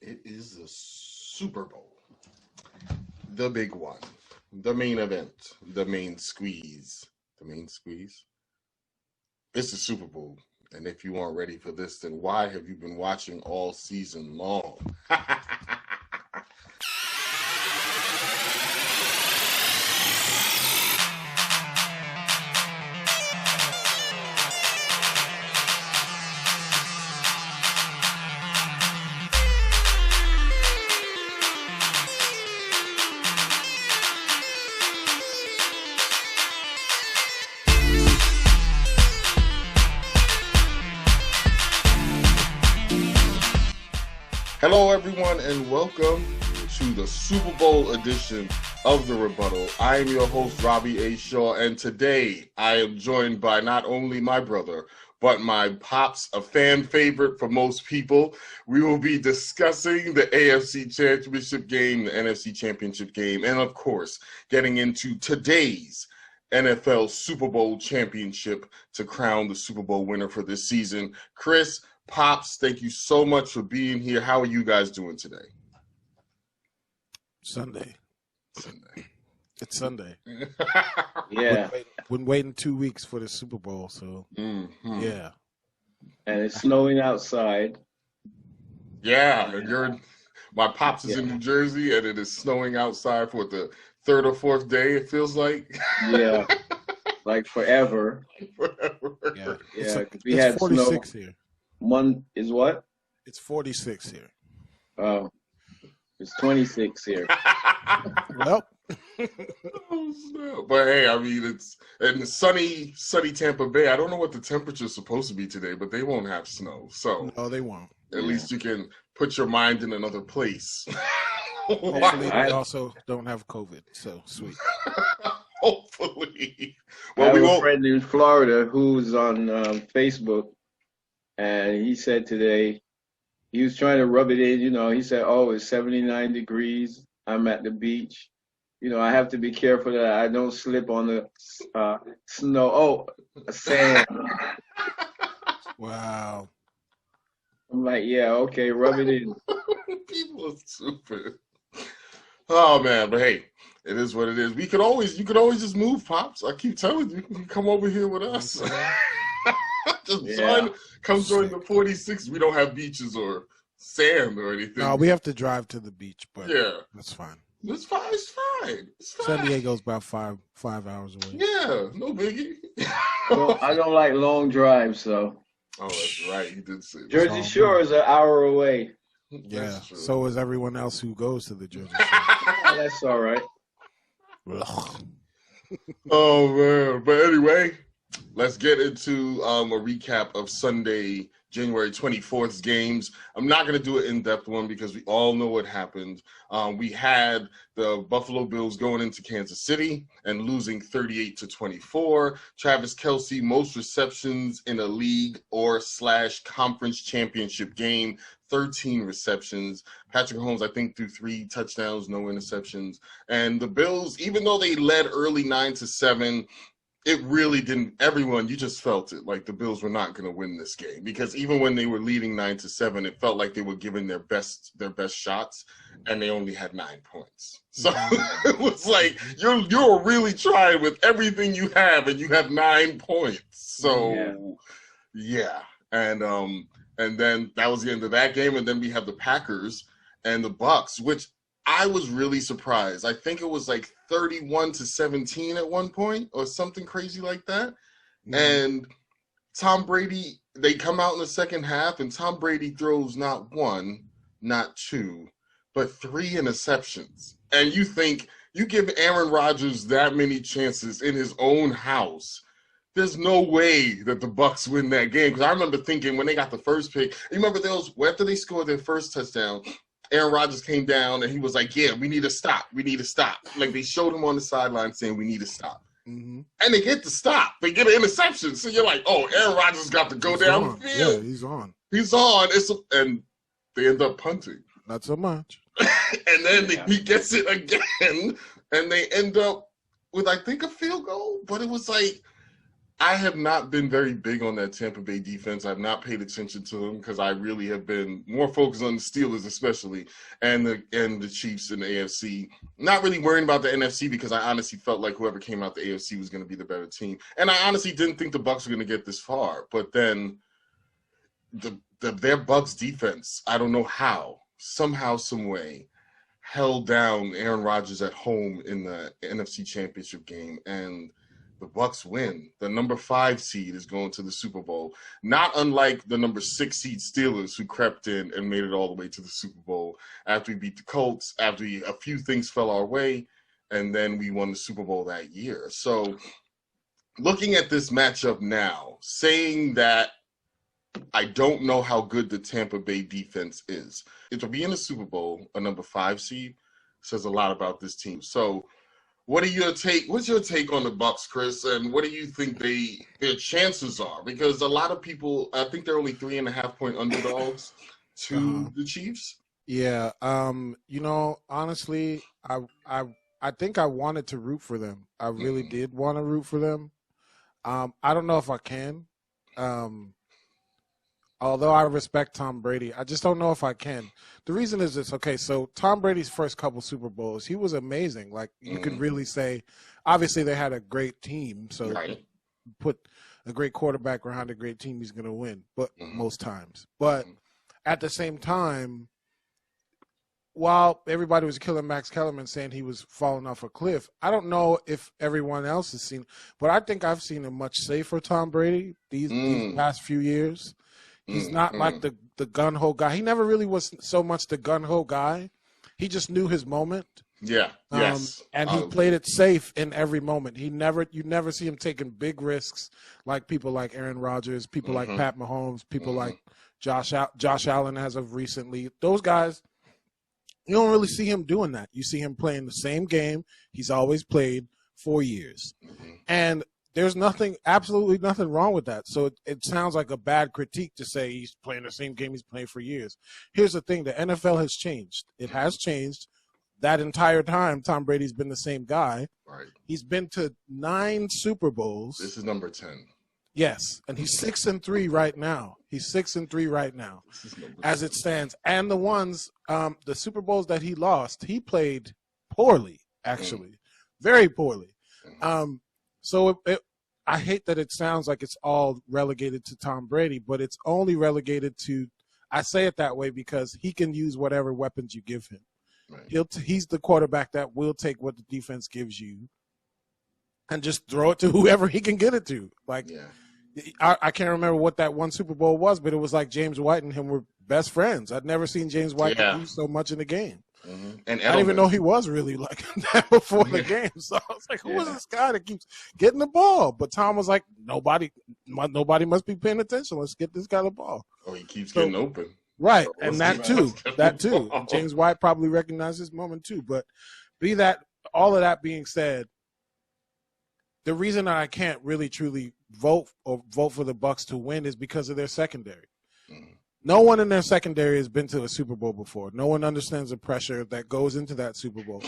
It is the Super Bowl, the big one, the main event, the main squeeze. The main squeeze? It's the Super Bowl. And if you aren't ready for this, then why have you been watching all season long? Hello, everyone, and welcome to the Super Bowl edition of the Rebuttal. I am your host, Robby A. Shaw, and today I am joined by not only my brother, but my pops, a fan favorite for most people. We will be discussing the AFC Championship game, the NFC Championship game, and of course, getting into today's NFL Super Bowl championship to crown the Super Bowl winner for this season. Chris, Pops, thank you so much for being here. How are you guys doing today? Sunday. It's Sunday. Yeah. Been waiting 2 weeks for the Super Bowl, so yeah. And it's snowing outside. Yeah, my pops is in New Jersey, and it is snowing outside for the third or fourth day, it feels like. Yeah, like forever. Yeah, Yeah, we had 46 snow. Here. One is what? It's 46 here. Oh, it's 26 here. Well. Oh, snap. But hey, I mean, it's in sunny Tampa Bay. I don't know what the temperature is supposed to be today, but they won't have snow. So no, they won't. At least you can put your mind in another place. Hopefully, they also don't have COVID. So sweet. Hopefully. Well, I have a friend in Florida who's on Facebook, and he said today he was trying to rub it in. You know, he said, "Oh, it's 79 degrees. I'm at the beach. You know, I have to be careful that I don't slip on the snow. Oh, sand." Wow. I'm like, yeah, okay, rub it in. People are stupid. Oh man, but hey, it is what it is. You could always just move, Pops. I keep telling you, you can come over here with us. Come join the 46. We don't have beaches or sand or anything. No, we have to drive to the beach, but yeah, that's fine. It's fine. San Diego's about five hours away. Yeah, no biggie. Well, I don't like long drives, so. Oh, that's right. You did say that. Jersey Shore is an hour away. Yeah, so is everyone else who goes to the Jersey Shore. Oh, that's all right. Oh, man. But anyway, let's get into a recap of Sunday, January 24th's games. I'm not going to do an in-depth one because we all know what happened. We had the Buffalo Bills going into Kansas City and losing 38-24. Travis Kelce, most receptions in a league or / conference championship game, 13 receptions. Patrick Mahomes, I think, threw 3 touchdowns, no interceptions. And the Bills, even though they led early 9-7, it really didn't. Everyone, you just felt it. Like the Bills were not going to win this game because even when they were leading 9-7, it felt like they were giving their best shots, and they only had 9 points. So it was like you're really trying with everything you have, and you have 9 points. So yeah. And then that was the end of that game, and then we have the Packers and the Bucks, which I was really surprised. I think it was like 31-17 at one point or something crazy like that. Mm-hmm. And Tom Brady, they come out in the second half, and Tom Brady throws not 1, not 2, but 3 interceptions. And you think you give Aaron Rodgers that many chances in his own house, there's no way that the Bucks win that game. Because I remember thinking when they got the first pick, you remember after they scored their first touchdown, Aaron Rodgers came down and he was like, yeah, we need to stop. Like they showed him on the sideline saying we need to stop. Mm-hmm. And they get the stop. They get an interception. So you're like, oh, Aaron Rodgers got to go down the field. Yeah, he's on. And they end up punting. Not so much. And then he gets it again. And they end up with, I think, a field goal. But it was like, I have not been very big on that Tampa Bay defense. I've not paid attention to them because I really have been more focused on the Steelers, especially, and the Chiefs in the AFC. Not really worrying about the NFC because I honestly felt like whoever came out the AFC was going to be the better team, and I honestly didn't think the Bucs were going to get this far. But then their Bucs defense, I don't know how, somehow, some way, held down Aaron Rodgers at home in the NFC Championship game, and the Bucs win. The number 5 seed is going to the Super Bowl, not unlike the number 6 seed Steelers, who crept in and made it all the way to the Super Bowl after we beat the Colts, after a few things fell our way, and then we won the Super Bowl that year. So looking at this matchup now, saying that I don't know how good the Tampa Bay defense is. To be in the Super Bowl, a number 5 seed, says a lot about this team. So what's your take on the Bucs, Chris, and what do you think their chances are? Because a lot of people, I think they're only 3.5-point underdogs to the Chiefs. Yeah, honestly, I think I wanted to root for them. I really did want to root for them. I don't know if I can. Although I respect Tom Brady, I just don't know if I can. The reason is this. Okay, so Tom Brady's first couple Super Bowls, he was amazing. Like, you could really say, obviously they had a great team, so put a great quarterback behind a great team, he's going to win, but most times. But at the same time, while everybody was killing Max Kellerman saying he was falling off a cliff, I don't know if everyone else has seen, but I think I've seen a much safer Tom Brady these past few years. He's not like the gun-ho guy. He never really was so much the gun-ho guy. He just knew his moment. Yeah, yes. And he played it safe in every moment. You never see him taking big risks like people like Aaron Rodgers, people like Pat Mahomes, people like Josh Allen as of recently. Those guys, you don't really see him doing that. You see him playing the same game he's always played for years. And there's absolutely nothing wrong with that. So it sounds like a bad critique to say he's playing the same game he's playing for years. Here's the thing. The NFL has changed. It has changed. That entire time, Tom Brady's been the same guy. Right. He's been to 9 Super Bowls. This is number 10. Yes, and he's 6-3 right now. He's 6-3 right now, as it stands. And the ones, the Super Bowls that he lost, he played poorly, actually, very poorly. So I hate that it sounds like it's all relegated to Tom Brady, but it's only relegated to, I say it that way because he can use whatever weapons you give him. Right. He's the quarterback that will take what the defense gives you and just throw it to whoever he can get it to. Like, I can't remember what that one Super Bowl was, but it was like James White and him were best friends. I'd never seen James White do so much in the game. And I didn't even know he was really like that before the game. So I was like, who is this guy that keeps getting the ball? But Tom was like, nobody must be paying attention. Let's get this guy the ball. Oh, he keeps getting open. Right, so and that too. James White probably recognized this moment too. But all of that being said, the reason that I can't really truly vote for the Bucs to win is because of their secondary. No one in their secondary has been to a Super Bowl before. No one understands the pressure that goes into that Super Bowl.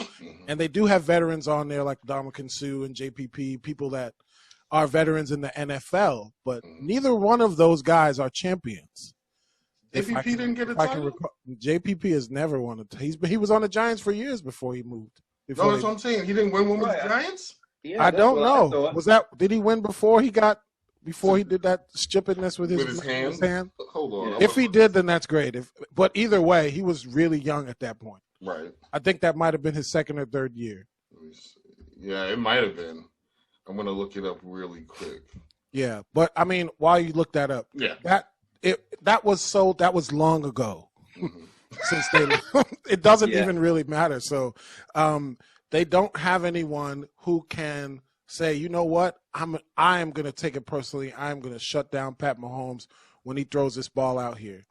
And they do have veterans on there like Dominican Sue and JPP, people that are veterans in the NFL, but neither one of those guys are champions. JPP didn't get a title? JPP has never won a title. He was on the Giants for years before he moved. No, that's what I'm saying. He didn't win one with the Giants? Yeah, I don't know. Did he win before he did that stupidness with his hand? Hold on. If he did, then that's great. But either way, he was really young at that point. Right. I think that might have been his second or third year. Yeah, it might have been. I'm going to look it up really quick. Yeah, but I mean, while you look that up, that was long ago. Since it doesn't even really matter. So they don't have anyone who can say, you know what, I am going to take it personally. I am going to shut down Pat Mahomes when he throws this ball out here.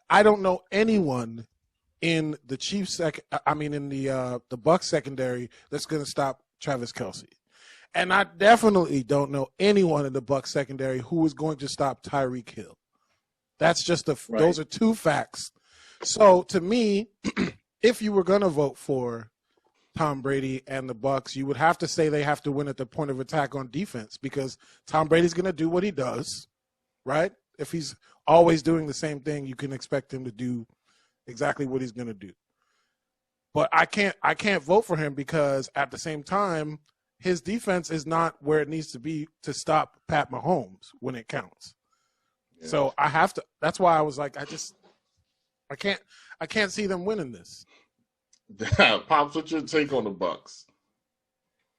I don't know anyone in the the Bucs secondary that's going to stop Travis Kelce. And I definitely don't know anyone in the Bucs secondary who is going to stop Tyreek Hill. That's just those are two facts. So to me, if you were going to vote for Tom Brady and the Bucs, you would have to say they have to win at the point of attack on defense because Tom Brady's going to do what he does, right? If he's always doing the same thing, you can expect him to do exactly what he's going to do. But I can't vote for him because at the same time, his defense is not where it needs to be to stop Pat Mahomes when it counts. Yeah. So I have to. That's why I was like, I can't see them winning this. Pops, what's your take on the Bucs?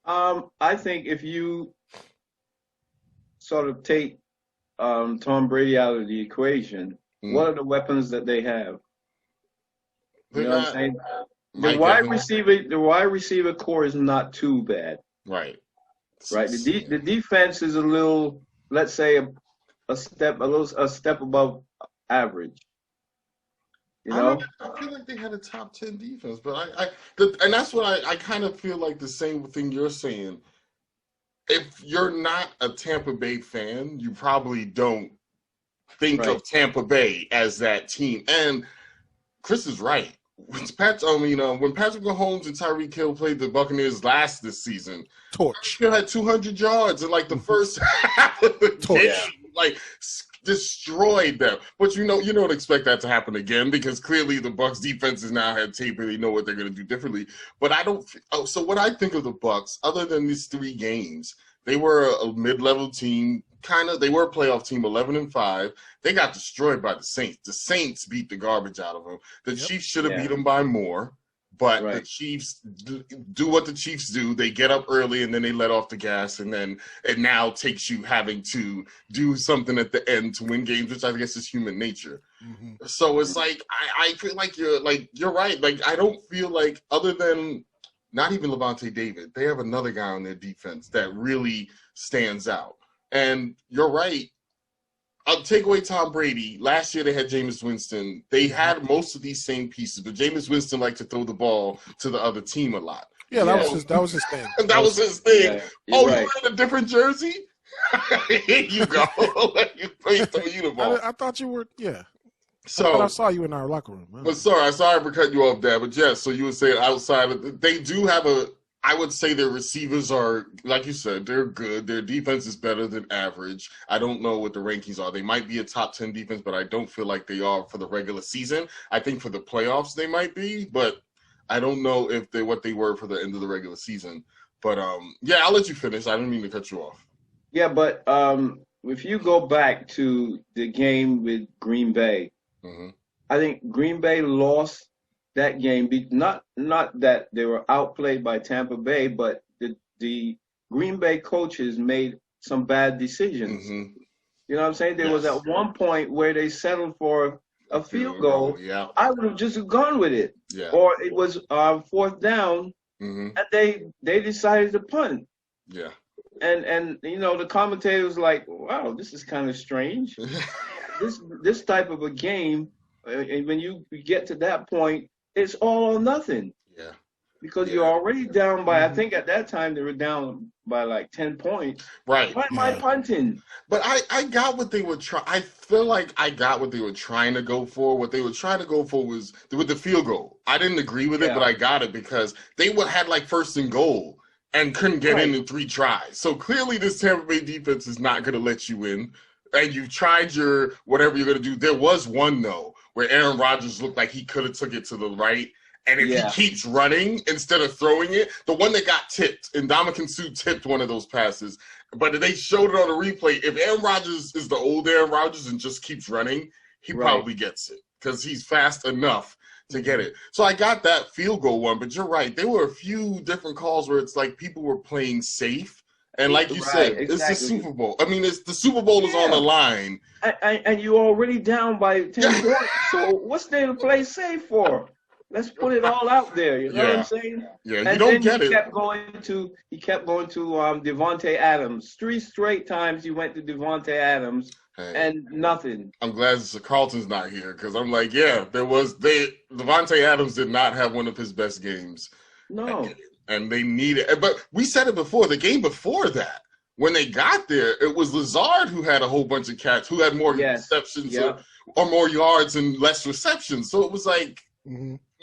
I think if you sort of take Tom Brady out of the equation, what are the weapons that they have? You know what I'm saying? The wide receiver core is not too bad. Right. Right. The defense is a little, let's say, a step above average. You know? I feel like they had a top 10 defense, but and that's what I kind of feel like the same thing you're saying. If you're not a Tampa Bay fan, you probably don't think of Tampa Bay as that team. And Chris is right. When Patrick Mahomes and Tyreek Hill played the Buccaneers this season, torch. He had 200 yards in like the first half of the game, like destroyed them. But you don't expect that to happen again because clearly the Bucs defense has now had tape and they know what they're going to do differently. But I don't. So what I think of the Bucs, other than these 3 games, they were a mid-level team. They were a playoff team, 11-5. They got destroyed by the Saints. The Saints beat the garbage out of them. The Chiefs should have beat them by more, but the Chiefs do what the Chiefs do. They get up early and then they let off the gas, and then it now takes you having to do something at the end to win games, which I guess is human nature. Mm-hmm. So it's like I feel like you're right. Like I don't feel like other than not even Levante David, they have another guy on their defense that really stands out. And you're right. I'll take away Tom Brady. Last year they had Jameis Winston. They had most of these same pieces, but Jameis Winston liked to throw the ball to the other team a lot. Yeah, that was his thing. That was his thing. Yeah, you're wearing a different jersey? Here you go. I thought you were, So I saw you in our locker room. But sorry for cutting you off, Dad. But yes, so you would say outside of they do have I would say their receivers are, like you said, they're good. Their defense is better than average. I don't know what the rankings are. They might be a top 10 defense, but I don't feel like they are for the regular season. I think for the playoffs they might be, but I don't know if what they were for the end of the regular season. But I'll let you finish. I didn't mean to cut you off. Yeah, but if you go back to the game with Green Bay, I think Green Bay lost that game, not that they were outplayed by Tampa Bay, but the Green Bay coaches made some bad decisions. You know what I'm saying? There was at one point where they settled for a field goal. Yeah. I would have just gone with it. Yeah. Or it was 4th down, and they decided to punt. Yeah. And the commentator was like, wow, this is kind of strange. this type of a game, and when you get to that point, it's all or nothing. Yeah. Because you're already down by, I think at that time they were down by like 10 points. Right. Why am I punting? But I got what they were trying. I feel like I got what they were trying to go for. What they were trying to go for was with the field goal. I didn't agree with it, but I got it because they had like 1st and goal and couldn't get in 3 tries. So clearly this Tampa Bay defense is not going to let you in. And you tried your whatever you're going to do. There was one, though, where Aaron Rodgers looked like he could have took it to the right. And if he keeps running instead of throwing it, the one that got tipped, and Ndamukong Suh tipped one of those passes, but they showed it on the replay. If Aaron Rodgers is the old Aaron Rodgers and just keeps running, he probably gets it because he's fast enough to get it. So I got that field goal one, but you're right. There were a few different calls where it's like people were playing safe. And like you said, it's the Super Bowl. I mean, the Super Bowl is on the line. And you're already down by 10 points. So what's there to play safe for? Let's put it all out there. You know what I'm saying? Yeah, and you don't get it. He kept going to Devontae Adams. 3 straight times he went to Devontae Adams, and nothing. I'm glad Carlton's not here because I'm like, Devontae Adams did not have one of his best games. No. And they need it. But we said it before. The game before that, when they got there, it was Lazard who had a whole bunch of catch, who had more receptions or more yards and less receptions. So it was like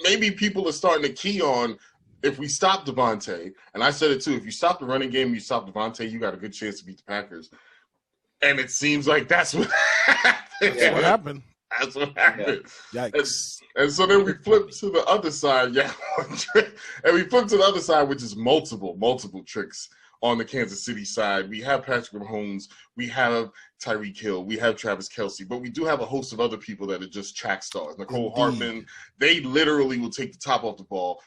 maybe people are starting to key on if we stop Devontae, and I said it too, if you stop the running game, you stop Devontae, you got a good chance to beat the Packers. And it seems like that's what happened. That's what happened. That's what happened. Yeah. Yikes. And so then we flip to the other side. Yeah. And we flip to the other side, which is multiple tricks on the Kansas City side. We have Patrick Mahomes. We have Tyreek Hill. We have Travis Kelce. But we do have a host of other people that are just track stars. Nicole Hartman. They literally will take the top off the ball.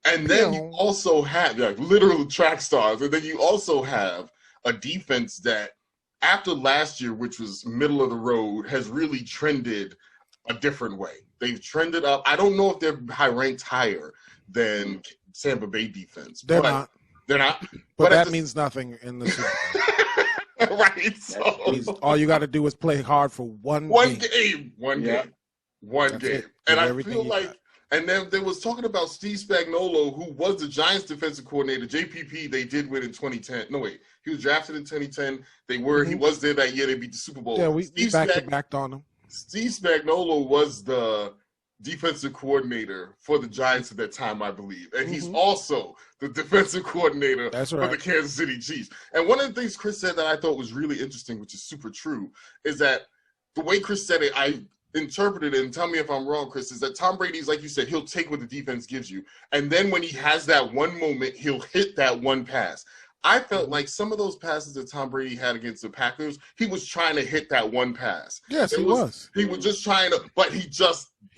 And then you also have literal track stars. And then you also have a defense that, after last year, which was middle of the road, has really trended a different way. They've trended up. I don't know if they're ranked higher than Tampa Bay defense. They're not. They're not. But that means nothing in the Super Bowl. Right. So all you got to do is play hard for one game. One game. And I feel like, and then they was talking about Steve Spagnuolo, who was the Giants defensive coordinator. JPP, they did win in 2010. No, wait. He was drafted in 2010. He was there that year. They beat the Super Bowl. Yeah, we backed on him. Steve Spagnuolo was the defensive coordinator for the Giants at that time, I believe. And he's also the defensive coordinator for the Kansas City Chiefs. And one of the things Chris said that I thought was really interesting, which is super true, is that the way Chris said it, I interpreted it, and tell me if I'm wrong, Chris, is that Tom Brady's, like you said, he'll take what the defense gives you. And then when he has that one moment, he'll hit that one pass. I felt like some of those passes that Tom Brady had against the Packers, he was trying to hit that one pass. Yes, he was. He was just trying to, but he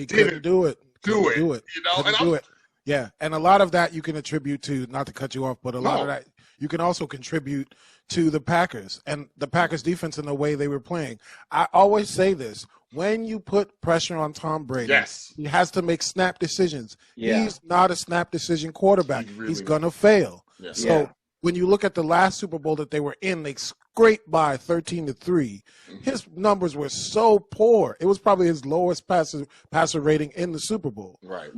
couldn't do it. Do it. You know, Yeah, and a lot of that you can attribute to, not to cut you off, but a lot of that you can also contribute to the Packers and the Packers defense and the way they were playing. I always say this. When you put pressure on Tom Brady, he has to make snap decisions. Yeah. He's not a snap decision quarterback. He's going to fail. Yeah. So when you look at the last Super Bowl that they were in, they scraped by 13-3. His numbers were so poor. It was probably his lowest passer rating in the Super Bowl. Right.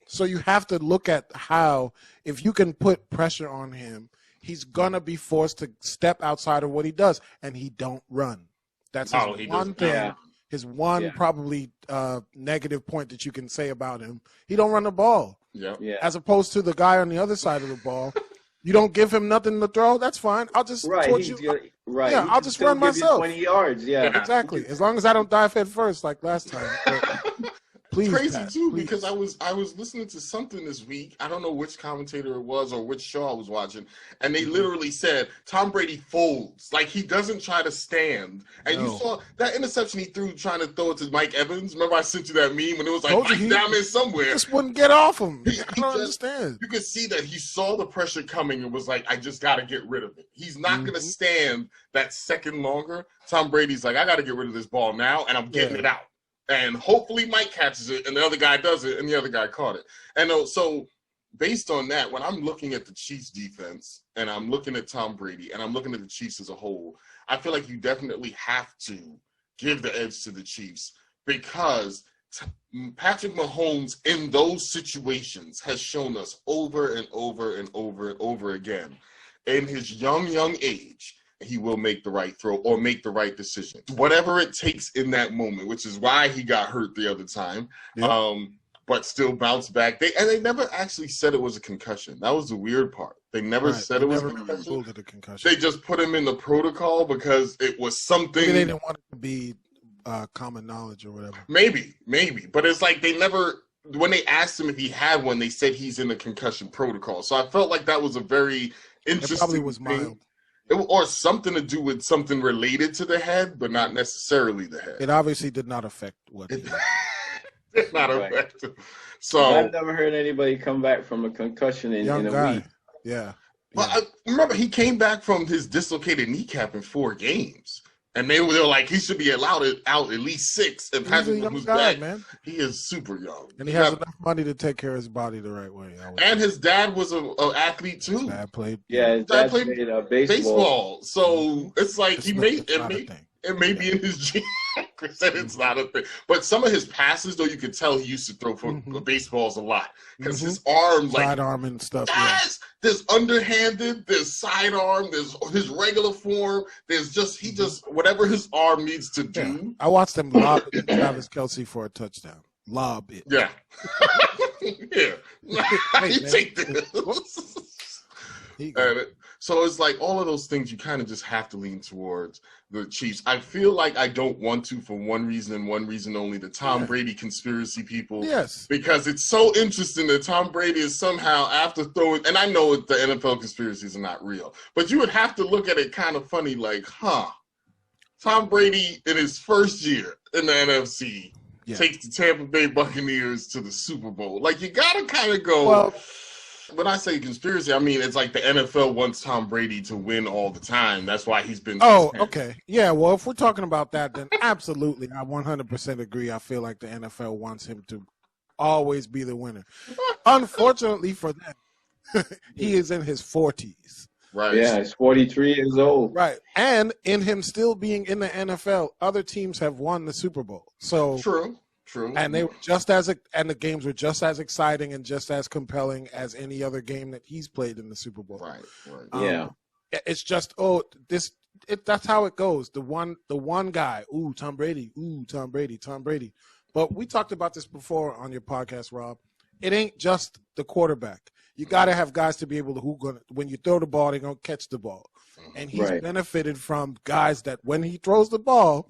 So you have to look at how, if you can put pressure on him, he's going to be forced to step outside of what he does, and he don't run. That's his one thing. Yeah. His one probably negative point that you can say about him. He don't run the ball. Yeah. As opposed to the guy on the other side of the ball. You don't give him nothing to throw, that's fine. I'll just torch you. Yeah, I'll just run myself. 20 yards, Exactly. As long as I don't dive head first like last time. Please, crazy Pat, too, please. because I was listening to something this week. I don't know which commentator it was or which show I was watching, and they literally said Tom Brady folds, like he doesn't try to stand. And you saw that interception he threw trying to throw it to Mike Evans. Remember I sent you that meme when it was like Mike down there somewhere. He just wouldn't get off him. I don't understand. You could see that he saw the pressure coming and was like, I just got to get rid of it. He's not going to stand that second longer. Tom Brady's like, I got to get rid of this ball now, and I'm getting it out. And hopefully Mike catches it and the other guy does it and the other guy caught it. And so based on that, when I'm looking at the Chiefs defense and I'm looking at Tom Brady and I'm looking at the Chiefs as a whole, I feel like you definitely have to give the edge to the Chiefs because Patrick Mahomes in those situations has shown us over and over and over and over again in his young age, he will make the right throw or make the right decision. Whatever it takes in that moment, which is why he got hurt the other time, but still bounced back. They never actually said it was a concussion. That was the weird part. They never said it was a concussion. They just put him in the protocol because it was something. Maybe they didn't want it to be common knowledge or whatever. Maybe. But it's like they never, when they asked him if he had one, they said he's in the concussion protocol. So I felt like that was a very interesting It probably was thing. mild. Or something to do with something related to the head, but not necessarily the head. It obviously did not affect what he did. Did not affect him. So I've never heard anybody come back from a concussion in a week. Yeah. Well, I remember he came back from his dislocated kneecap in 4 games. And they were like, he should be allowed out at least 6. And Patrick Mahomes back, man. He is super young. And he has enough money to take care of his body the right way. And his dad was an athlete too. His dad played. Yeah, his dad played baseball. So it's like it may be in his gene. Chris said it's not a thing. But some of his passes, though, you could tell he used to throw for baseballs a lot. Because his arm, sidearm and stuff. Yes, there's underhanded, there's sidearm, there's his regular form. There's just whatever his arm needs to do. Yeah. I watched him lob it to Travis Kelce for a touchdown. Lob it. Yeah. You take this. And so it's like all of those things you kind of just have to lean towards the Chiefs. I feel like I don't want to for one reason and one reason only, the Tom Brady conspiracy people. Yes. Because it's so interesting that Tom Brady is somehow after throwing, and I know the NFL conspiracies are not real, but you would have to look at it kind of funny like, Tom Brady in his first year in the NFC takes the Tampa Bay Buccaneers to the Super Bowl. Like, you got to kind of go... Well, when I say conspiracy, I mean it's like the NFL wants Tom Brady to win all the time. That's why he's been. Okay. Yeah, well, if we're talking about that, then absolutely, I 100% agree. I feel like the NFL wants him to always be the winner. Unfortunately for them, he is in his 40s. Right. Yeah, he's 43 years old. Right. And in him still being in the NFL, other teams have won the Super Bowl. So True. And they were and the games were just as exciting and just as compelling as any other game that he's played in the Super Bowl. Right. Yeah. It's just that's how it goes. The one guy, Tom Brady, Tom Brady. But we talked about this before on your podcast, Rob. It ain't just the quarterback. You got to have guys to be able to when you throw the ball, they're gonna catch the ball. And he's benefited from guys that when he throws the ball,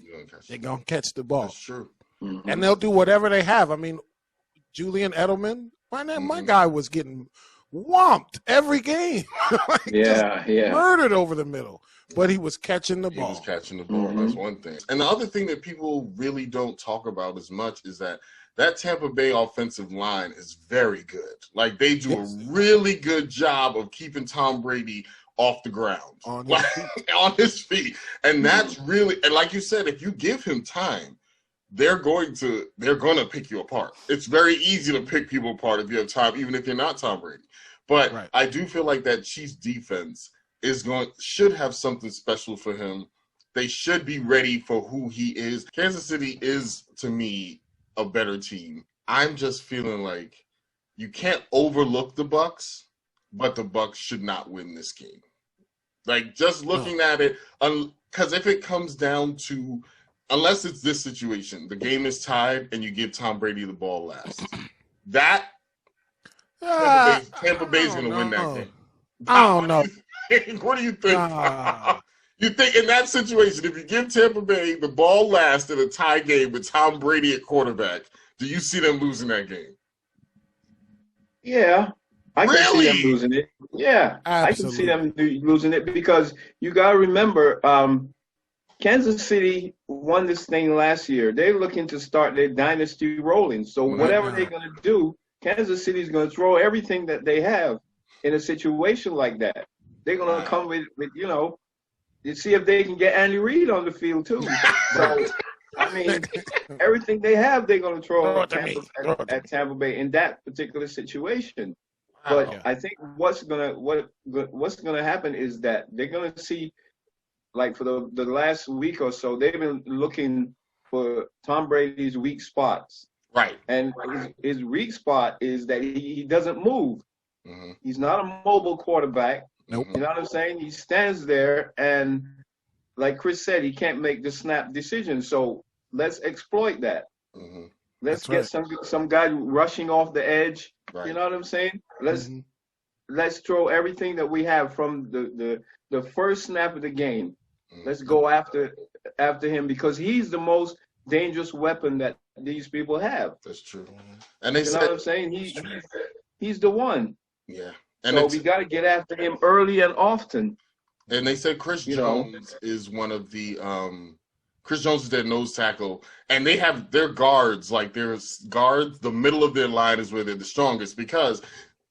they're gonna catch the ball. That's true. Mm-hmm. And they'll do whatever they have. I mean, Julian Edelman, my guy was getting whomped every game. Murdered over the middle. But he was catching the ball. He was catching the ball. That's one thing. And the other thing that people really don't talk about as much is that Tampa Bay offensive line is very good. Like, they do a really good job of keeping Tom Brady off the ground. On his feet. And that's really, and like you said, if you give him time, they're going to pick you apart. It's very easy to pick people apart if you have time, even if you're not Tom Brady. But I do feel like that Chiefs defense should have something special for him. They should be ready for who he is. Kansas City is, to me, a better team. I'm just feeling like you can't overlook the Bucs, but the Bucs should not win this game. Like, just looking at it, because if it comes down to, unless it's this situation, the game is tied and you give Tom Brady the ball last. Tampa Bay's going to win that game. I don't know. What do you think? You think in that situation, if you give Tampa Bay the ball last in a tie game with Tom Brady at quarterback, do you see them losing that game? Yeah. I can see them losing it. Yeah. Absolutely. I can see them losing it because you got to remember, Kansas City won this thing last year. They're looking to start their dynasty rolling. So whatever they're going to do, Kansas City is going to throw everything that they have in a situation like that. They're going to come with you see if they can get Andy Reid on the field too. So, I mean, everything they have, they're going to throw at Tampa Bay in that particular situation. But I think what's going to happen is that they're going to see, like for the last week or so, they've been looking for Tom Brady's weak spots. Right. And his weak spot is that he doesn't move. Mm-hmm. He's not a mobile quarterback. Nope. You know what I'm saying? He stands there and, like Chris said, he can't make the snap decision. So let's exploit that. Mm-hmm. Let's get some guy rushing off the edge. Right. You know what I'm saying? Let's throw everything that we have from the first snap of the game. Let's go after him because he's the most dangerous weapon that these people have. That's true. And they know what I'm saying? He's the one. Yeah. And so we got to get after him early and often. And they said Chris Jones is one of the Chris Jones is their nose tackle, and they have their guards, like their guards, the middle of their line is where they're the strongest because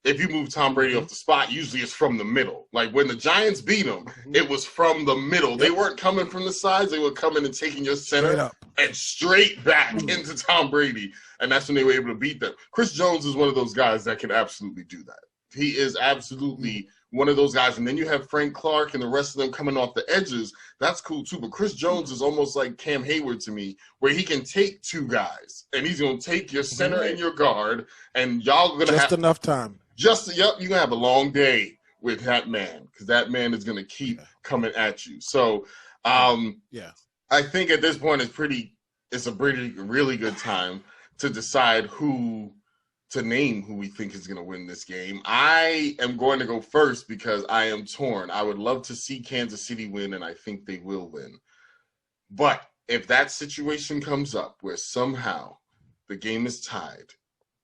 if you move Tom Brady off the spot, usually it's from the middle. Like when the Giants beat them, it was from the middle. They weren't coming from the sides. They were coming and taking your center and straight back into Tom Brady. And that's when they were able to beat them. Chris Jones is one of those guys that can absolutely do that. He is absolutely one of those guys. And then you have Frank Clark and the rest of them coming off the edges. That's cool too. But Chris Jones is almost like Cam Hayward to me, where he can take two guys and he's going to take your center and your guard, and y'all going to have enough time. You're going to have a long day with that man because that man is going to keep coming at you. So, I think at this point it's a really good time to decide who to name who we think is going to win this game. I am going to go first because I am torn. I would love to see Kansas City win, and I think they will win. But if that situation comes up where somehow the game is tied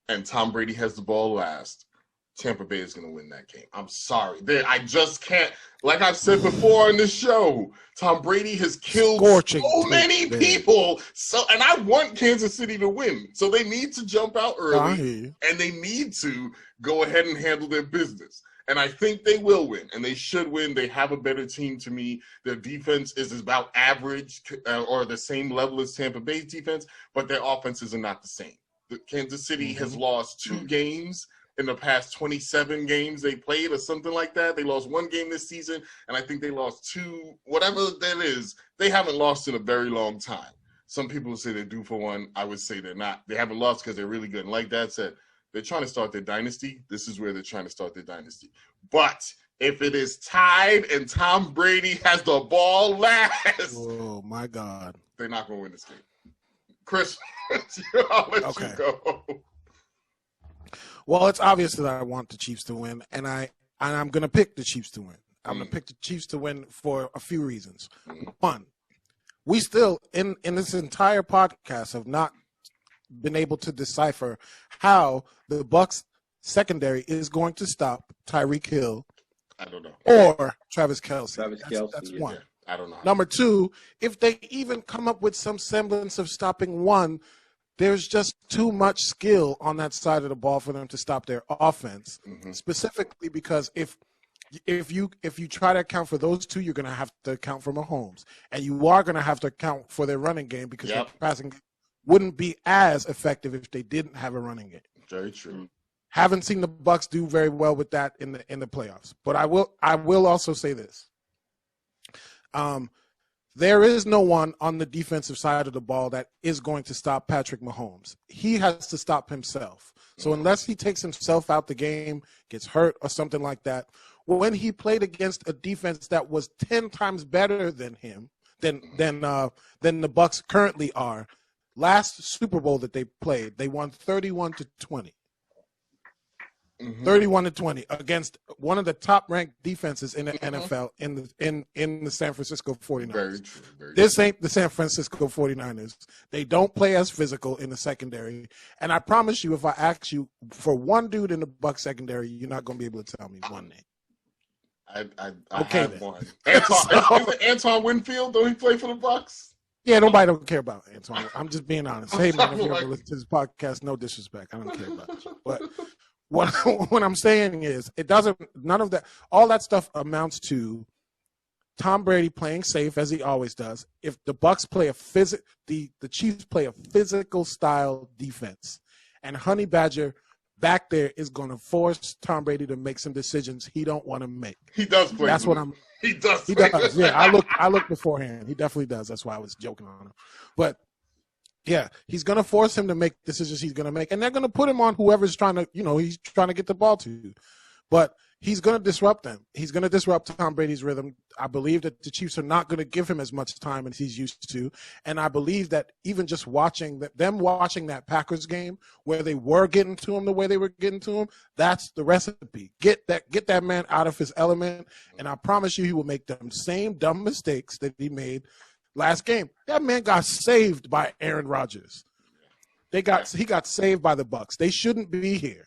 and Tom Brady has the ball last, Tampa Bay is going to win that game. I'm sorry. I just can't. Like I've said before on this show, Tom Brady has killed so many people. And I want Kansas City to win. So they need to jump out early, and they need to go ahead and handle their business. And I think they will win, and they should win. They have a better team to me. Their defense is about average or the same level as Tampa Bay's defense, but their offenses are not the same. Kansas City has lost 2 games in the past 27 games they played or something like that. They lost 1 game this season, and I think they lost 2, whatever that is. They haven't lost in a very long time. Some people say they're due for one. I would say they're not. They haven't lost because they're really good. And like Dad said, they're trying to start their dynasty. This is where they're trying to start their dynasty. But if it is tied and Tom Brady has the ball last, oh my God, they're not going to win this game. Chris, I'll let you go. Well, it's obvious that I want the Chiefs to win, and I'm going to pick the Chiefs to win. I'm going to pick the Chiefs to win for a few reasons. One, we still, in this entire podcast, have not been able to decipher how the Bucs secondary is going to stop Tyreek Hill. I don't know. Or Travis Kelce. That's one. Yeah, I don't know. Number 2, if they even come up with some semblance of stopping one, there's just too much skill on that side of the ball for them to stop their offense. Specifically because if you try to account for those 2, you're going to have to account for Mahomes, and you are going to have to account for their running game because their passing game wouldn't be as effective if they didn't have a running game. Very true. Haven't seen the Bucs do very well with that in the playoffs, but I will also say this. There is no one on the defensive side of the ball that is going to stop Patrick Mahomes. He has to stop himself. So unless he takes himself out the game, gets hurt or something like that, when he played against a defense that was 10 times better than him, than the Bucs currently are, last Super Bowl that they played, they won 31-20. 31-20 against one of the top-ranked defenses in the NFL in the San Francisco 49ers. Very true. This ain't the San Francisco 49ers. They don't play as physical in the secondary. And I promise you, if I ask you for one dude in the Bucs secondary, you're not going to be able to tell me one name. I okay, have one. Is it Antoine Winfield? Don't he play for the Bucs? Yeah, nobody don't care about Antoine. I'm just being honest. Hey, man, if you ever listen to this podcast, no disrespect. I don't care about you. But what I'm saying is none of that, all that stuff amounts to Tom Brady playing safe as he always does. If the Bucs play the Chiefs play a physical style defense, and Honey Badger back there is going to force Tom Brady to make some decisions he don't want to make. He does play. That's what I'm. He does. He does. Yeah, I looked beforehand. He definitely does. That's why I was joking on him. But yeah, he's going to force him to make decisions he's going to make, and they're going to put him on whoever's trying to, he's trying to get the ball to. But he's going to disrupt them. He's going to disrupt Tom Brady's rhythm. I believe that the Chiefs are not going to give him as much time as he's used to, and I believe that even just watching that Packers game where they were getting to him the way they were getting to him, that's the recipe. Get that man out of his element, and I promise you he will make them same dumb mistakes that he made last game. That man got saved by Aaron Rodgers. He got saved by the Bucs. They shouldn't be here.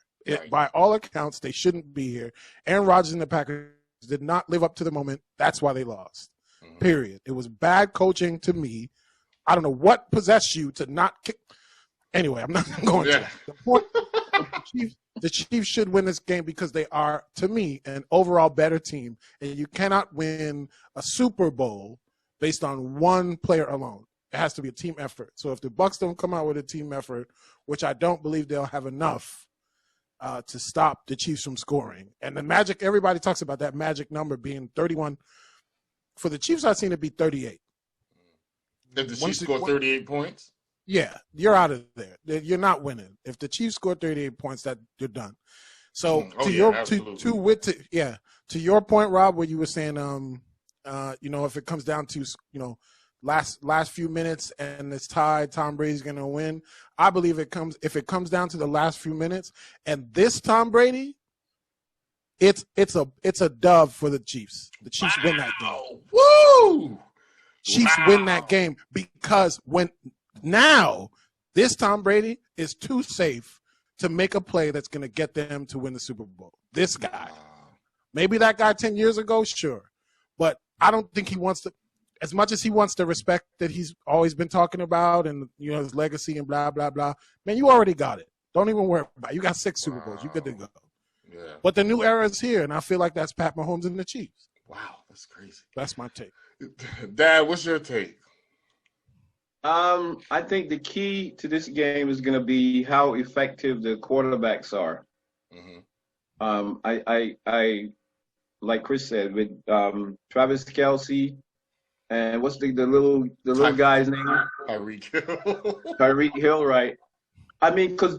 By all accounts, they shouldn't be here. Aaron Rodgers and the Packers did not live up to the moment. That's why they lost. Period. It was bad coaching to me. I don't know what possessed you to not kick. Anyway, I'm not going to. The point, the Chiefs should win this game because they are, to me, an overall better team. And you cannot win a Super Bowl based on one player alone. It has to be a team effort. So if the Bucs don't come out with a team effort, which I don't believe they'll have enough to stop the Chiefs from scoring. And the magic, everybody talks about that magic number being 31. For the Chiefs, I've seen it be 38. If the Chiefs score 38 points? Yeah, you're out of there. You're not winning. If the Chiefs score 38 points, that you're done. So to your point, Rob, where you were saying, if it comes down to, last few minutes and it's tied, Tom Brady's going to win. I believe if it comes down to the last few minutes and this Tom Brady, it's a dub for the Chiefs. The Chiefs win that game. Woo! Chiefs win that game because now this Tom Brady is too safe to make a play that's going to get them to win the Super Bowl. This guy. Maybe that guy 10 years ago, sure. But I don't think he wants to, as much as he wants the respect that he's always been talking about and, his legacy and blah, blah, blah. Man, you already got it. Don't even worry about it. You got 6 Super Bowls. You're good to go. Yeah. But the new era is here, and I feel like that's Pat Mahomes and the Chiefs. Wow, that's crazy. That's my take. Dad, what's your take? I think the key to this game is going to be how effective the quarterbacks are. Mm-hmm. I like Chris said, with Travis Kelce and what's the little guy's name? Tyreek Hill. Tyreek Hill, right? I mean, because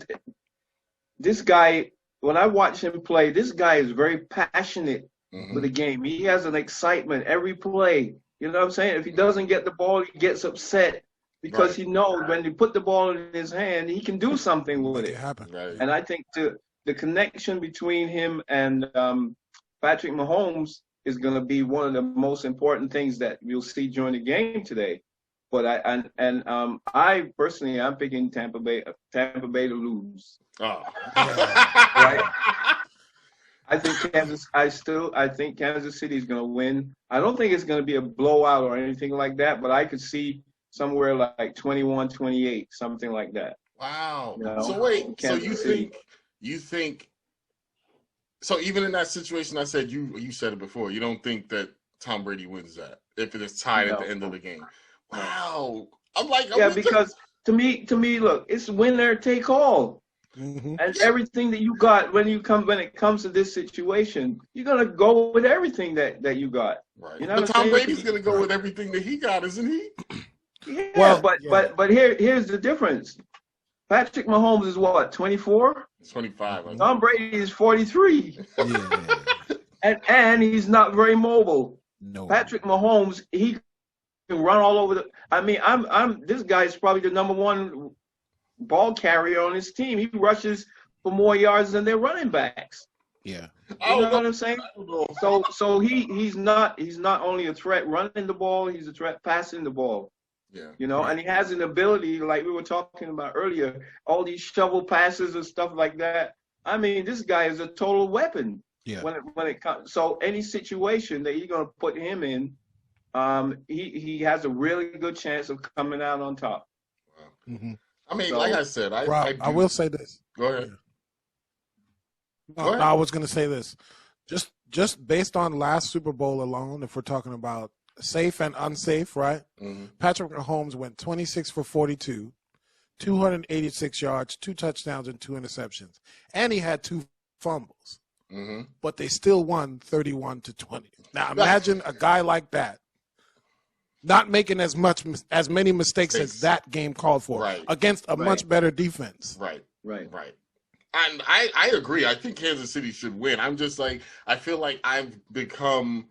this guy, when I watch him play, this guy is very passionate with the game. He has an excitement every play. You know what I'm saying? If he doesn't get the ball, he gets upset because he knows when you put the ball in his hand, he can do something with it. Right. And I think the connection between him and Patrick Mahomes is going to be one of the most important things that you'll see during the game today. But I personally, I'm picking Tampa Bay to lose. Oh. Right. I think Kansas City is going to win. I don't think it's going to be a blowout or anything like that, but I could see somewhere like 21-28, something like that. Wow. So wait, so you think so even in that situation I said you said it before, you don't think that Tom Brady wins that if it is tied at the end of the game. Wow. Because to me, look, it's winner take all. Mm-hmm. And everything that you got when it comes to this situation, you're gonna go with everything that you got. Right. But Tom Brady's gonna go with everything that he got, isn't he? Yeah, but here's the difference. Patrick Mahomes is what, 24? 25. Tom Brady is 43. Yeah. and he's not very mobile. No. Patrick Mahomes, he can run all over this guy's probably the number one ball carrier on his team. He rushes for more yards than their running backs. Yeah. You know what I'm saying? So he's not only a threat running the ball, he's a threat passing the ball. Yeah. And he has an ability, like we were talking about earlier, all these shovel passes and stuff like that. I mean, this guy is a total weapon. Yeah. When it comes, so any situation that you're gonna put him in, he has a really good chance of coming out on top. Wow. Mm-hmm. I mean, like I said, Rob, I will say this. Go ahead. No, I was going to say this. Just based on last Super Bowl alone, if we're talking about safe and unsafe, right? Mm-hmm. Patrick Mahomes went 26 for 42, 286 yards, 2 touchdowns, and 2 interceptions. And he had 2 fumbles. Mm-hmm. But they still won 31-20. Now, imagine a guy like that not making as many mistakes as that game called for against a much better defense. Right. And I agree. I think Kansas City should win. I'm just like, I feel like I've become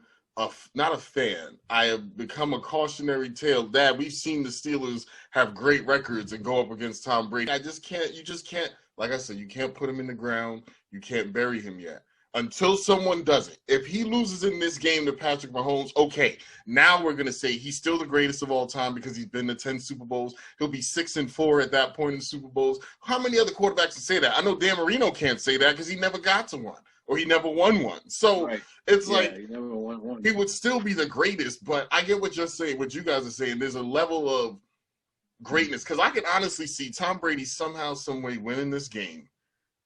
not a fan. I have become a cautionary tale. Dad, we've seen the Steelers have great records and go up against Tom Brady. You just can't, like I said, you can't put him in the ground. You can't bury him yet. Until someone does it. If he loses in this game to Patrick Mahomes, okay, now we're going to say he's still the greatest of all time because he's been to 10 Super Bowls. He'll be 6-4 at that point in Super Bowls. How many other quarterbacks can say that? I know Dan Marino can't say that because he never got to one or he never won one. So it's like he never won one. He would still be the greatest, but I get what you're saying, what you guys are saying. There's a level of greatness because I can honestly see Tom Brady somehow, some way winning this game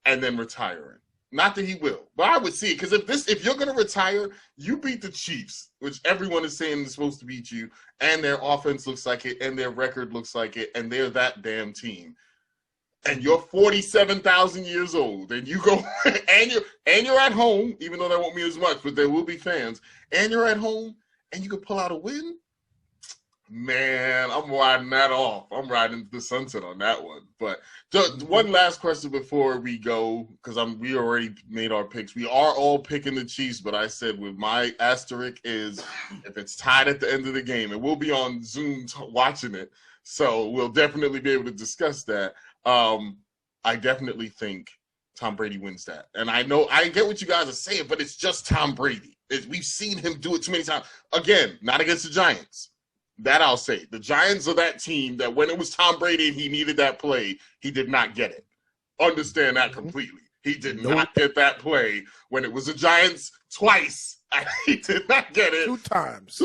and then retiring. Not that he will, but I would see it because if you're going to retire, you beat the Chiefs, which everyone is saying is supposed to beat you, and their offense looks like it, and their record looks like it, and they're that damn team. And you're 47,000 years old, and you go and you're at home, even though that won't mean as much, but there will be fans, and you're at home, and you can pull out a win. Man, I'm riding that off. I'm riding the sunset on that one. But one last question before we go, because we already made our picks. We are all picking the Chiefs, but I said with my asterisk is if it's tied at the end of the game, and we'll be on Zoom watching it, so we'll definitely be able to discuss that. I definitely think Tom Brady wins that. And I know I get what you guys are saying, but it's just Tom Brady. We've seen him do it too many times. Again, not against the Giants. That I'll say. The Giants are that team that when it was Tom Brady and he needed that play, he did not get it. Understand that completely. He did not get that play when it was the Giants twice. He did not get it. Two times.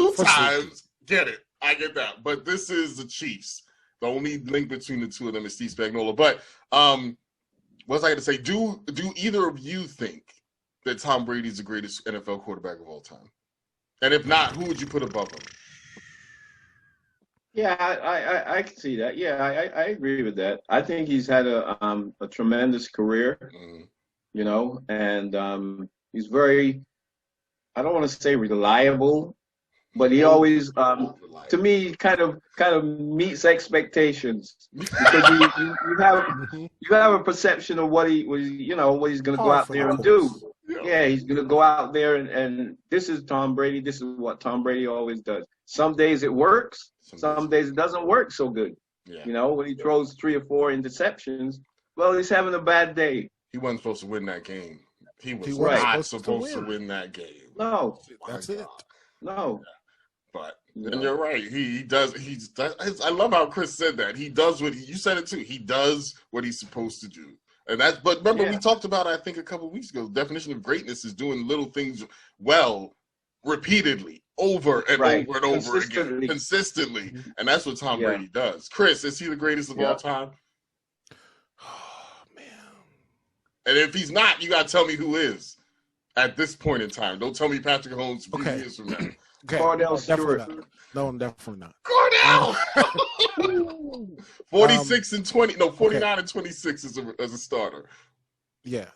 Get it. I get that. But this is the Chiefs. The only link between the two of them is Steve Spagnuolo. But what was I going to say? Do either of you think that Tom Brady is the greatest NFL quarterback of all time? And if not, who would you put above him? Yeah, I can see that. Yeah, I agree with that. I think he's had a tremendous career, you know, and he's very, I don't want to say reliable, but he always, to me, kind of meets expectations because you have a perception of what he's going to go out there and do. Yeah, he's going to go out there and this is Tom Brady. This is what Tom Brady always does. Some days it works. Some days it doesn't work so good. Yeah. You know, when he throws 3 or 4 interceptions, well, he's having a bad day. He wasn't supposed to win that game. He was not supposed to win that game. No. That's it. No. But and you're right. He does. I love how Chris said that. He does what you said it too. He does what he's supposed to do. And that's. But remember, we talked about, I think, a couple of weeks ago. The definition of greatness is doing little things well, repeatedly, over and over and over again, consistently. And that's what Tom Brady does. Chris, is he the greatest of all time? Oh man! And if he's not, you gotta tell me who is at this point in time. Don't tell me Patrick Mahomes a few years from now. Okay. Cordell Stewart. No, I'm definitely not. Cordell! 46 and 20. No, 49 and 26 as a starter. Yeah.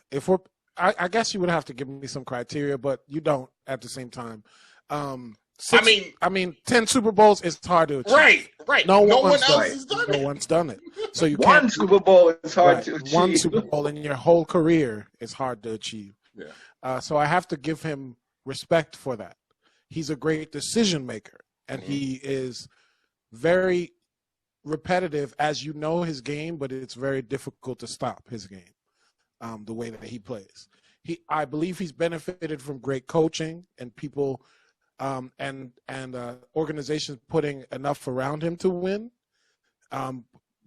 I guess you would have to give me some criteria, but you don't at the same time. 10 Super Bowls is hard to achieve. Right. No one else has done it. No one's done it. So you can't. One Super Bowl is hard to achieve. One Super Bowl in your whole career is hard to achieve. Yeah. So I have to give him respect for that. He's a great decision maker, and he is very repetitive as you know his game, but it's very difficult to stop his game, the way that he plays. I believe he's benefited from great coaching and people and organizations putting enough around him to win,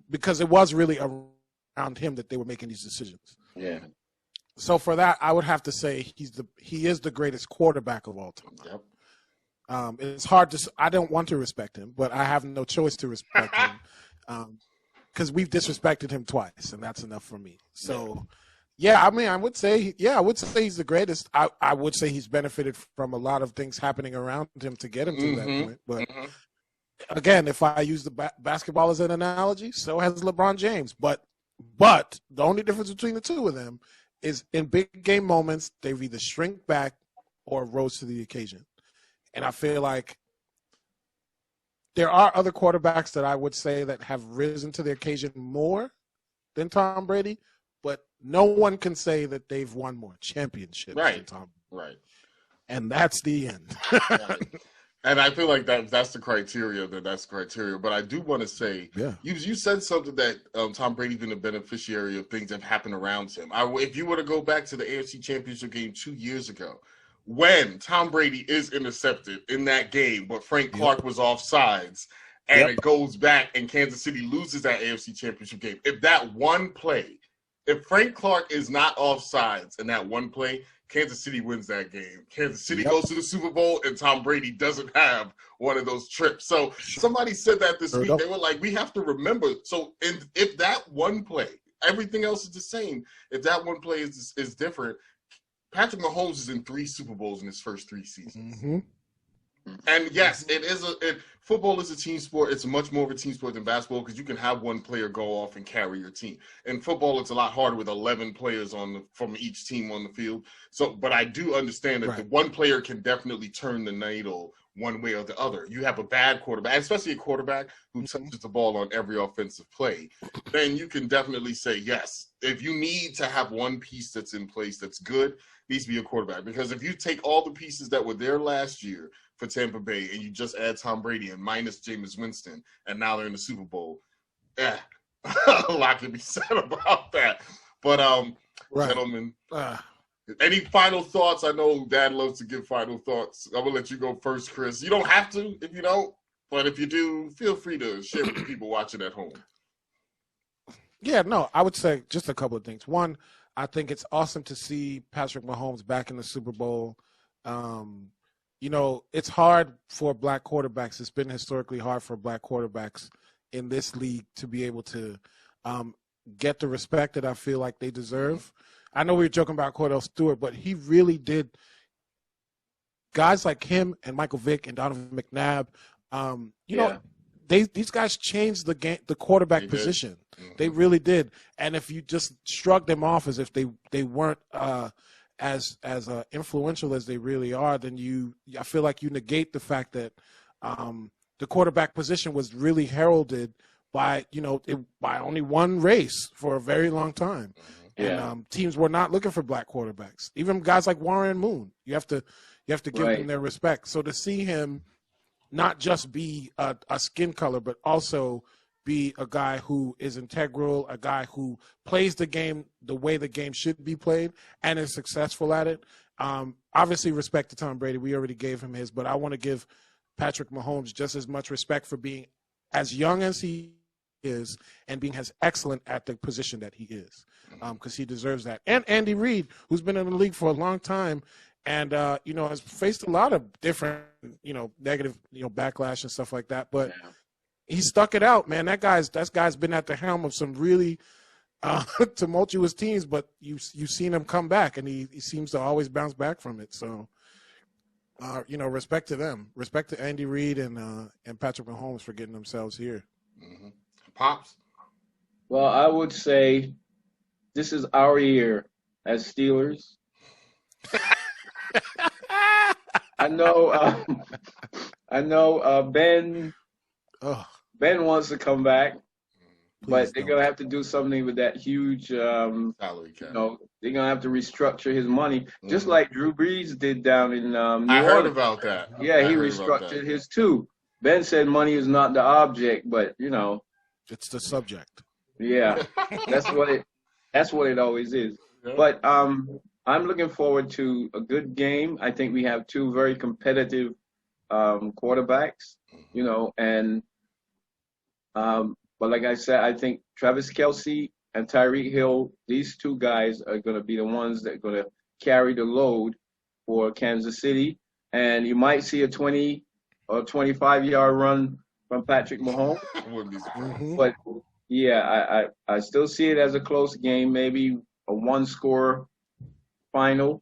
because it was really around him that they were making these decisions. Yeah. So for that, I would have to say he is the greatest quarterback of all time. Yep. It's hard to. I don't want to respect him, but I have no choice to respect him because we've disrespected him twice, and that's enough for me. So, I would say he's the greatest. I would say he's benefited from a lot of things happening around him to get him to that point. But again, if I use the basketball as an analogy, so has LeBron James. But the only difference between the two of them is in big game moments, they've either shrink back or rose to the occasion. And I feel like there are other quarterbacks that I would say that have risen to the occasion more than Tom Brady, but no one can say that they've won more championships than Tom Brady. Right. And that's the end. And I feel like that's the criteria. But I do want to say, you said something that Tom Brady's been a beneficiary of things that have happened around him. If you were to go back to the AFC Championship game 2 years ago, when Tom Brady is intercepted in that game, but Frank Clark was offsides, and it goes back and Kansas City loses that AFC Championship game. If that one play, if Frank Clark is not offsides in that one play, Kansas City wins that game. Kansas City goes to the Super Bowl, and Tom Brady doesn't have one of those trips. So somebody said that this week. They were like, we have to remember. So if that one play, everything else is the same. If that one play is different, Patrick Mahomes is in 3 Super Bowls in his first 3 seasons. Mm-hmm. And yes, football is a team sport. It's much more of a team sport than basketball because you can have one player go off and carry your team. In football, it's a lot harder with 11 players from each team on the field. So, but I do understand that the one player can definitely turn the needle one way or the other. You have a bad quarterback, especially a quarterback who touches the ball on every offensive play, then you can definitely say, yes, if you need to have one piece that's in place that's good, needs to be a quarterback. Because if you take all the pieces that were there last year for Tampa Bay and you just add Tom Brady and minus Jameis Winston, and now they're in the Super Bowl, a lot can be said about that. But, gentlemen, any final thoughts? I know Dad loves to give final thoughts. I'm going to let you go first, Chris. You don't have to if you don't, but if you do, feel free to share with the people watching at home. Yeah, no, I would say just a couple of things. One, I think it's awesome to see Patrick Mahomes back in the Super Bowl. You know, it's hard for black quarterbacks. It's been historically hard for black quarterbacks in this league to be able to get the respect that I feel like they deserve. I know we were joking about Cordell Stewart, but he really did. Guys like him and Michael Vick and Donovan McNabb, you know, these guys changed the game, the quarterback position. They really did. And if you just shrug them off as if they weren't as influential as they really are, then I feel like you negate the fact that the quarterback position was really heralded by by only one race for a very long time. And teams were not looking for black quarterbacks. Even guys like Warren Moon, you have to give them their respect. So to see him not just be a skin color, but also be a guy who is integral, a guy who plays the game the way the game should be played and is successful at it. Obviously, respect to Tom Brady. We already gave him his, but I want to give Patrick Mahomes just as much respect for being as young as he is and being as excellent at the position that he is, because he deserves that. And Andy Reid, who's been in the league for a long time and, has faced a lot of different, negative, backlash and stuff like that. But he stuck it out, man. That guy's been at the helm of some really tumultuous teams, but you've seen him come back, and he seems to always bounce back from it. So, respect to them. Respect to Andy Reid and Patrick Mahomes for getting themselves here. Mm-hmm. Pops? Well, I would say this is our year as Steelers. I know Ben wants to come back, but they're going to have to do something with that huge salary cap. They're going to have to restructure his money, just like Drew Brees did down in New Orleans. I heard about that. Yeah, he restructured his too. Ben said money is not the object, but it's the subject. Yeah, that's what it always is. Yeah. But I'm looking forward to a good game. I think we have two very competitive quarterbacks, but like I said, I think Travis Kelce and Tyreek Hill, these two guys are going to be the ones that are going to carry the load for Kansas City. And you might see a 20 or 25-yard run from Patrick Mahomes. But, yeah, I still see it as a close game, maybe a one-score final,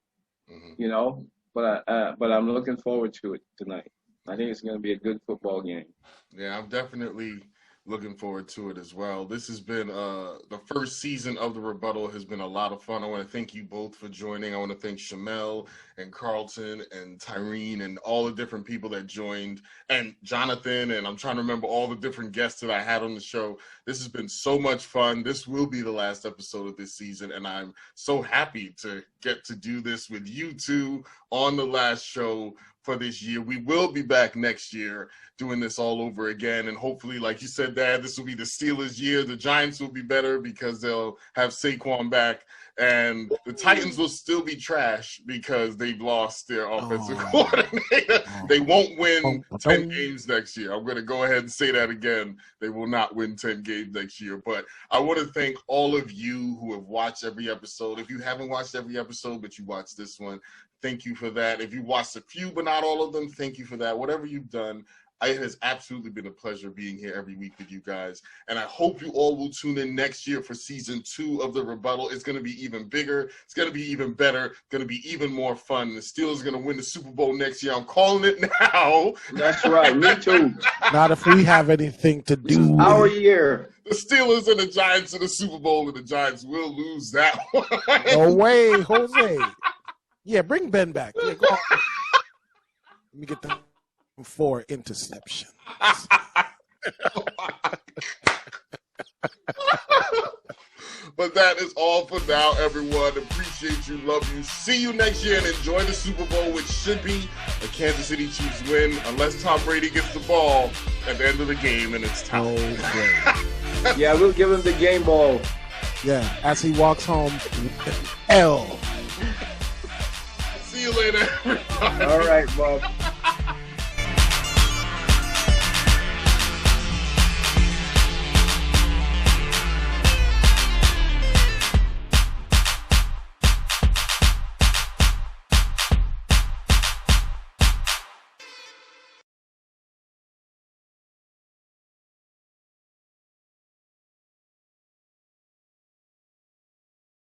but I'm looking forward to it tonight. I think it's going to be a good football game. Yeah, I'm definitely looking forward to it as well. This has been the first season of the Rebuttal has been a lot of fun. I want to thank you both for joining. I want to thank Shamel and Carlton and Tyrene and all the different people that joined, and Jonathan, and I'm trying to remember all the different guests that I had on the show. This has been so much fun. This will be the last episode of this season, and I'm so happy to get to do this with you two on the last show for this year. We will be back next year doing this all over again, and hopefully, like you said, Dad, this will be the Steelers' year. The Giants will be better because they'll have Saquon back, and the Titans will still be trash because they've lost their offensive coordinator. They won't win 10 games next year. I'm going to go ahead and say that again. They will not win 10 games next year. But I want to thank all of you who have watched every episode. If you haven't watched every episode, but you watched this one, thank you for that. If you watched a few, but not all of them, thank you for that. Whatever you've done, it has absolutely been a pleasure being here every week with you guys. And I hope you all will tune in next year for season 2 of The Rebuttal. It's going to be even bigger. It's going to be even better. It's going to be even more fun. The Steelers are going to win the Super Bowl next year. I'm calling it now. That's right. Me too. Not if we have anything to do. Our year. The Steelers and the Giants in the Super Bowl, and the Giants will lose that one. No way, Jose. Yeah, bring Ben back. Yeah, go on. Let me get the 4 interceptions. But that is all for now, everyone. Appreciate you, love you. See you next year and enjoy the Super Bowl, which should be a Kansas City Chiefs win, unless Tom Brady gets the ball at the end of the game and it's time. Okay. Yeah, we'll give him the game ball. Yeah, as he walks home, L. See you later, everybody. All right, Bob.